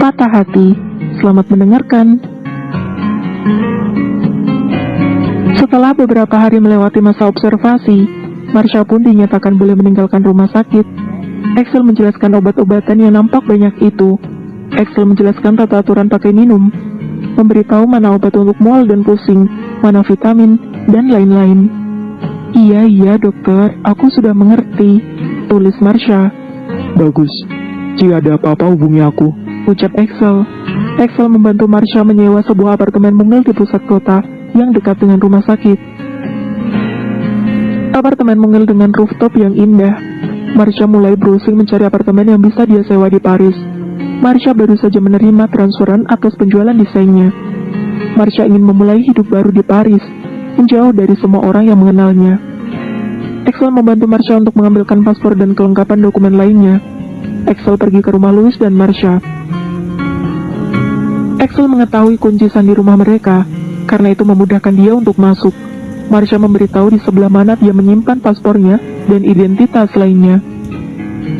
Patah hati. Selamat mendengarkan. Setelah beberapa hari melewati masa observasi, Marsha pun dinyatakan boleh meninggalkan rumah sakit. Axel menjelaskan obat-obatan yang nampak banyak itu. Axel menjelaskan tata aturan pakai minum, memberitahu mana obat untuk mual dan pusing, mana vitamin, dan lain-lain. Iya dokter, aku sudah mengerti, tulis Marsha. Bagus, jika ada apa-apa hubungi aku, ucap Axel. Axel membantu Marsha menyewa sebuah apartemen mungil di pusat kota yang dekat dengan rumah sakit. Apartemen mungil dengan rooftop yang indah. Marsha mulai browsing mencari apartemen yang bisa dia sewa di Paris. Marsha baru saja menerima transferan atas penjualan desainnya. Marsha ingin memulai hidup baru di Paris, menjauh dari semua orang yang mengenalnya. Axel membantu Marsha untuk mengambilkan paspor dan kelengkapan dokumen lainnya. Axel pergi ke rumah Louis dan Marsha. Axel mengetahui kunci sandi rumah mereka, karena itu memudahkan dia untuk masuk. Marsha memberitahu di sebelah mana dia menyimpan paspornya dan identitas lainnya.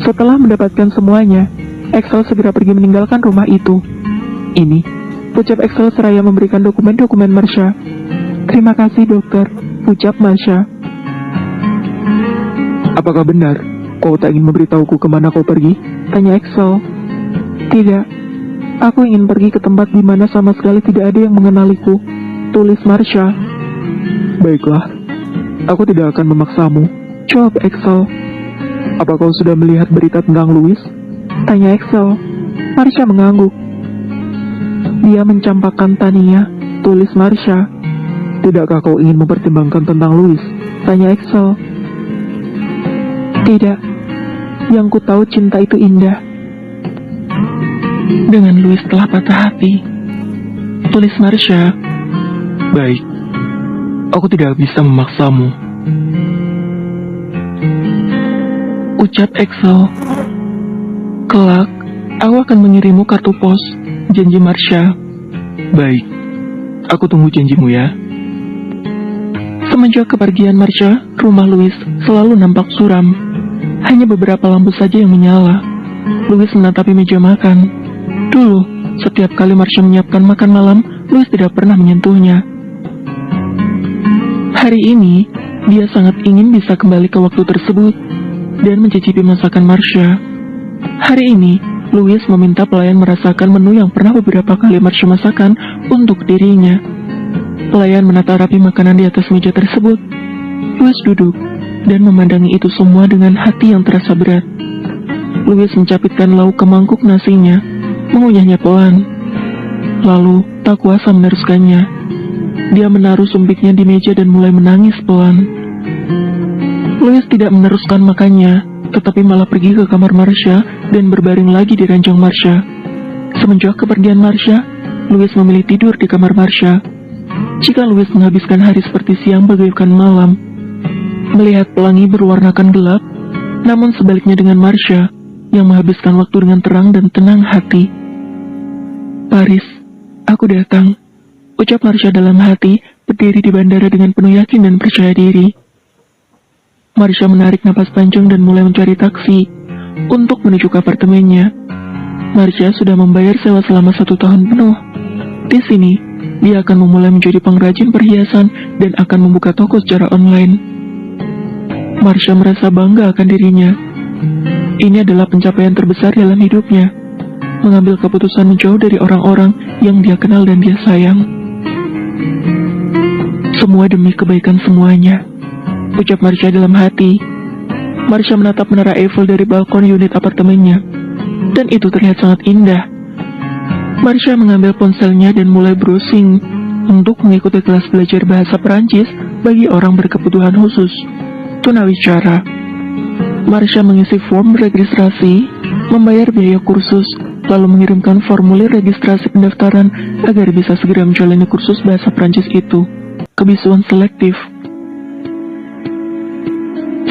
Setelah mendapatkan semuanya, Axel segera pergi meninggalkan rumah itu. Ini, ucap Axel seraya memberikan dokumen-dokumen Marsha. Terima kasih dokter, ucap Marsha. Apakah benar kau tak ingin memberitahuku kemana kau pergi? Tanya Axel. Tidak, aku ingin pergi ke tempat di mana sama sekali tidak ada yang mengenaliku, tulis Marsha. Baiklah, aku tidak akan memaksamu, jawab Axel. Apa kau sudah melihat berita tentang Louis? Tanya Axel. Marsha mengangguk. Dia mencampakkan Tania, tulis Marsha. Tidakkah kau ingin mempertimbangkan tentang Louis? Tanya Axel. Tidak, yang ku tahu cinta itu indah. Dengan Louis telah patah hati, tulis Marsha. Baik, aku tidak bisa memaksamu, ucap Axel. Kelak, aku akan mengirimu kartu pos, janji Marsha. Baik, aku tunggu janjimu ya. Semenjak kepergian Marsha, rumah Louis selalu nampak suram. Hanya beberapa lampu saja yang menyala. Louis menatapi meja makan. Dulu, setiap kali Marsha menyiapkan makan malam, Louis tidak pernah menyentuhnya. Hari ini, dia sangat ingin bisa kembali ke waktu tersebut dan mencicipi masakan Marsha. Hari ini, Louis meminta pelayan merasakan menu yang pernah beberapa kali Marsha masakan untuk dirinya. Pelayan menata rapi makanan di atas meja tersebut. Louis duduk dan memandangi itu semua dengan hati yang terasa berat. Louis mencapitkan lauk ke mangkuk nasinya, mengunyahnya pelan. Lalu, tak kuasa meneruskannya. Dia menaruh sumpitnya di meja dan mulai menangis pelan. Louis tidak meneruskan makannya, tetapi malah pergi ke kamar Marsha dan berbaring lagi di ranjang Marsha. Semenjak kepergian Marsha, Louis memilih tidur di kamar Marsha. Jika Louis menghabiskan hari seperti siang bagaikan malam, melihat pelangi berwarnakan gelap, namun sebaliknya dengan Marsha yang menghabiskan waktu dengan terang dan tenang hati. Paris, aku datang, ucap Marsha dalam hati, berdiri di bandara dengan penuh yakin dan percaya diri. Marsha menarik napas panjang dan mulai mencari taksi untuk menuju ke apartemennya. Marsha sudah membayar sewa selama 1 tahun penuh. Di sini, dia akan memulai menjadi pengrajin perhiasan dan akan membuka toko secara online. Marsha merasa bangga akan dirinya. Ini adalah pencapaian terbesar dalam hidupnya, mengambil keputusan menjauh dari orang-orang yang dia kenal dan dia sayang. Semua demi kebaikan semuanya, ucap Marsha dalam hati. Marsha menatap menara Eiffel dari balkon unit apartemennya, dan itu terlihat sangat indah. Marsha mengambil ponselnya dan mulai browsing untuk mengikuti kelas belajar bahasa Perancis bagi orang berkebutuhan khusus, tunawicara. Marsha mengisi form registrasi, membayar biaya kursus, lalu mengirimkan formulir registrasi pendaftaran agar bisa segera menjalani kursus bahasa Perancis itu. Kebisuan selektif.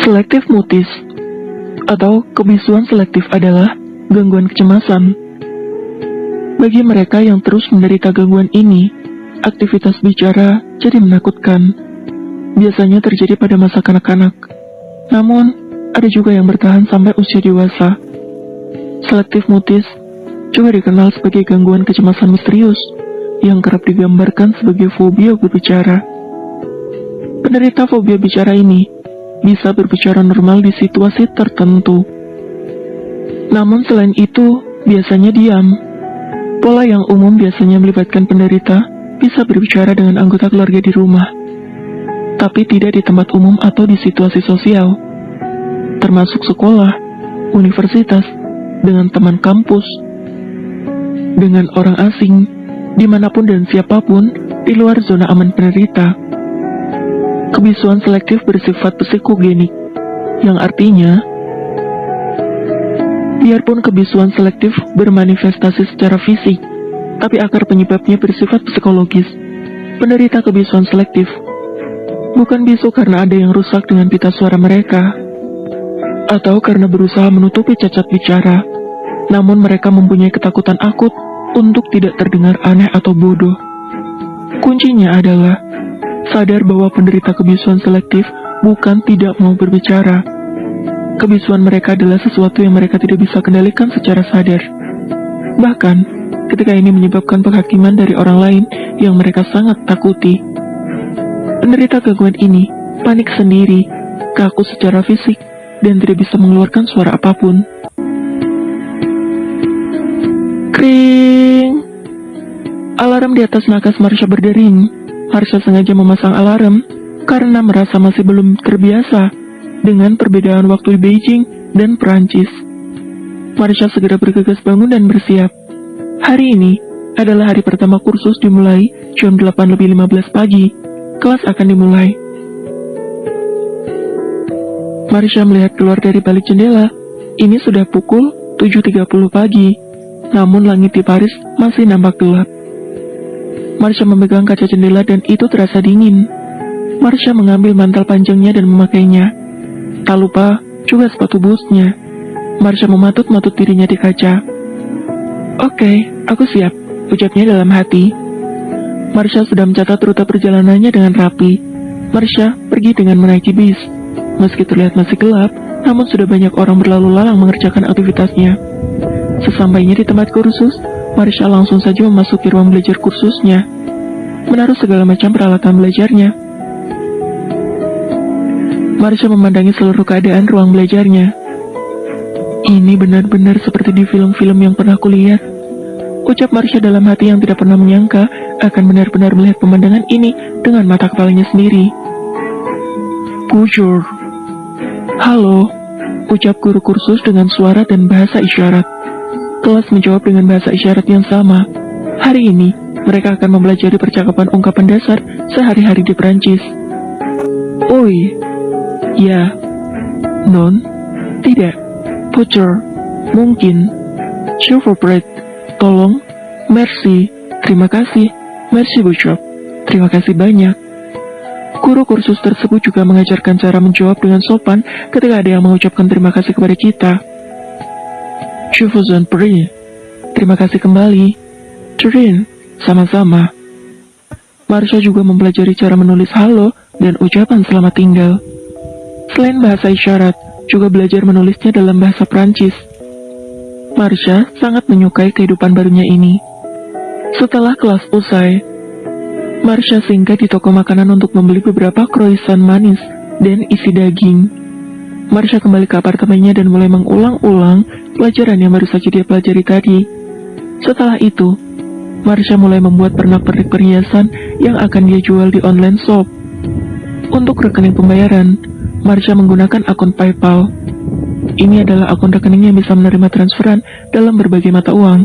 Selektif mutis atau kebisuan selektif adalah gangguan kecemasan. Bagi mereka yang terus menderita gangguan ini, aktivitas bicara jadi menakutkan. Biasanya terjadi pada masa kanak-kanak. Namun, ada juga yang bertahan sampai usia dewasa. Selektif mutis juga dikenal sebagai gangguan kecemasan misterius yang kerap digambarkan sebagai fobia berbicara. Penderita fobia bicara ini bisa berbicara normal di situasi tertentu. Namun selain itu, biasanya diam. Pola yang umum biasanya melibatkan penderita bisa berbicara dengan anggota keluarga di rumah, tapi tidak di tempat umum atau di situasi sosial, termasuk sekolah, universitas, dengan teman kampus, dengan orang asing, dimanapun dan siapapun di luar zona aman penderita. Kebisuan selektif bersifat psikogenik, yang artinya, biarpun kebisuan selektif bermanifestasi secara fisik, tapi akar penyebabnya bersifat psikologis. Penderita kebisuan selektif bukan bisu karena ada yang rusak dengan pita suara mereka, atau karena berusaha menutupi cacat bicara, namun mereka mempunyai ketakutan akut untuk tidak terdengar aneh atau bodoh. Kuncinya adalah sadar bahwa penderita kebisuan selektif bukan tidak mau berbicara. Kebisuan mereka adalah sesuatu yang mereka tidak bisa kendalikan secara sadar. Bahkan, ketika ini menyebabkan penghakiman dari orang lain yang mereka sangat takuti. Penderita gangguan ini panik sendiri, kaku secara fisik, dan tidak bisa mengeluarkan suara apapun. Kring! Alarm di atas nakas Marsha berdering. Marsha sengaja memasang alarm karena merasa masih belum terbiasa dengan perbedaan waktu di Beijing dan Perancis. Marsha segera bergegas bangun dan bersiap. Hari ini adalah hari pertama kursus dimulai jam 8:15 pagi. Kelas akan dimulai. Marsha melihat keluar dari balik jendela. Ini sudah pukul 7:30 pagi, namun langit di Paris masih nampak gelap. Marsha memegang kaca jendela dan itu terasa dingin. Marsha mengambil mantel panjangnya dan memakainya. Tak lupa juga sepatu busnya. Marsha mematut-matut dirinya di kaca. Oke, aku siap, ucapnya dalam hati. Marsha sudah mencatat rute perjalanannya dengan rapi. Marsha pergi dengan menaiki bis. Meski terlihat masih gelap, namun sudah banyak orang berlalu lalang mengerjakan aktivitasnya. Sesampainya di tempat kursus, Marsha langsung saja memasuki ruang belajar kursusnya, menaruh segala macam peralatan belajarnya. Marsha memandangi seluruh keadaan ruang belajarnya. Ini benar-benar seperti di film-film yang pernah kulihat. Ucap Marsha dalam hati yang tidak pernah menyangka akan benar-benar melihat pemandangan ini dengan mata kepalanya sendiri. Bonjour. Halo, ucap guru kursus dengan suara dan bahasa isyarat. Kelas menjawab dengan bahasa isyarat yang sama. Hari ini, mereka akan mempelajari percakapan ungkapan dasar sehari-hari di Perancis. Oi, ya, non, tidak, bocor, mungkin, s'il vous plaît, tolong, merci, terima kasih, merci beaucoup, terima kasih banyak. Guru kursus tersebut juga mengajarkan cara menjawab dengan sopan ketika ada yang mengucapkan terima kasih kepada kita. Je vous en prie. Terima kasih kembali. Turin, sama-sama. Marsha juga mempelajari cara menulis halo dan ucapan selamat tinggal. Selain bahasa isyarat, juga belajar menulisnya dalam bahasa Prancis. Marsha sangat menyukai kehidupan barunya ini. Setelah kelas usai, Marsha singgah di toko makanan untuk membeli beberapa croissant manis dan isi daging. Marsha kembali ke apartemennya dan mulai mengulang-ulang pelajaran yang baru saja dia pelajari tadi. Setelah itu, Marsha mulai membuat pernak-pernik perhiasan yang akan dia jual di online shop. Untuk rekening pembayaran, Marsha menggunakan akun PayPal. Ini adalah akun rekening yang bisa menerima transferan dalam berbagai mata uang.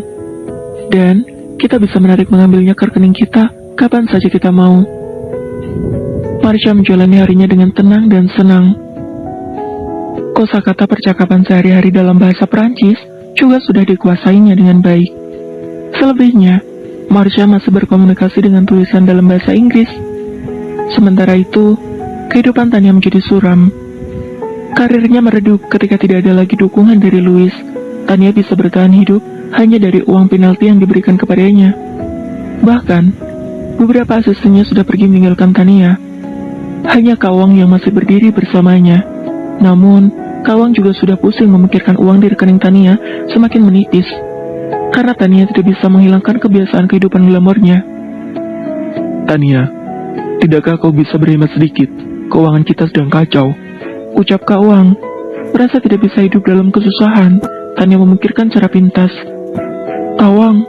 Dan kita bisa menarik mengambilnya ke rekening kita kapan saja kita mau. Marsha menjalani harinya dengan tenang dan senang. Kosakata percakapan sehari-hari dalam bahasa Prancis juga sudah dikuasainya dengan baik. Selebihnya, Marsha masih berkomunikasi dengan tulisan dalam bahasa Inggris. Sementara itu, kehidupan Tania menjadi suram. Karirnya meredup ketika tidak ada lagi dukungan dari Louis. Tania bisa bertahan hidup hanya dari uang penalti yang diberikan kepadanya. Bahkan, beberapa asistennya sudah pergi meninggalkan Tania. Hanya Kawang yang masih berdiri bersamanya. Namun, Kawang juga sudah pusing memikirkan uang di rekening Tania semakin menipis. karena Tania tidak bisa menghilangkan kebiasaan kehidupan glamornya. Tania, tidakkah kau bisa berhemat sedikit? Keuangan kita sedang kacau. Ucap Kak Wang. Merasa tidak bisa hidup dalam kesusahan, Tania memikirkan cara pintas. Kak Wang,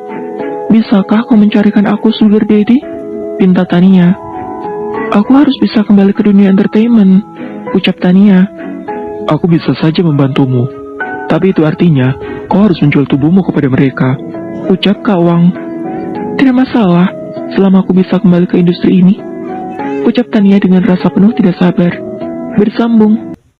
bisakah kau mencarikan aku sugar daddy? Pinta Tania. Aku harus bisa kembali ke dunia entertainment, ucap Tania. Aku bisa saja membantumu. Tapi itu artinya, kau harus menjual tubuhmu kepada mereka. Ucap Kak Wang. Tidak masalah, selama aku bisa kembali ke industri ini. Ucap Tania dengan rasa penuh tidak sabar. Bersambung.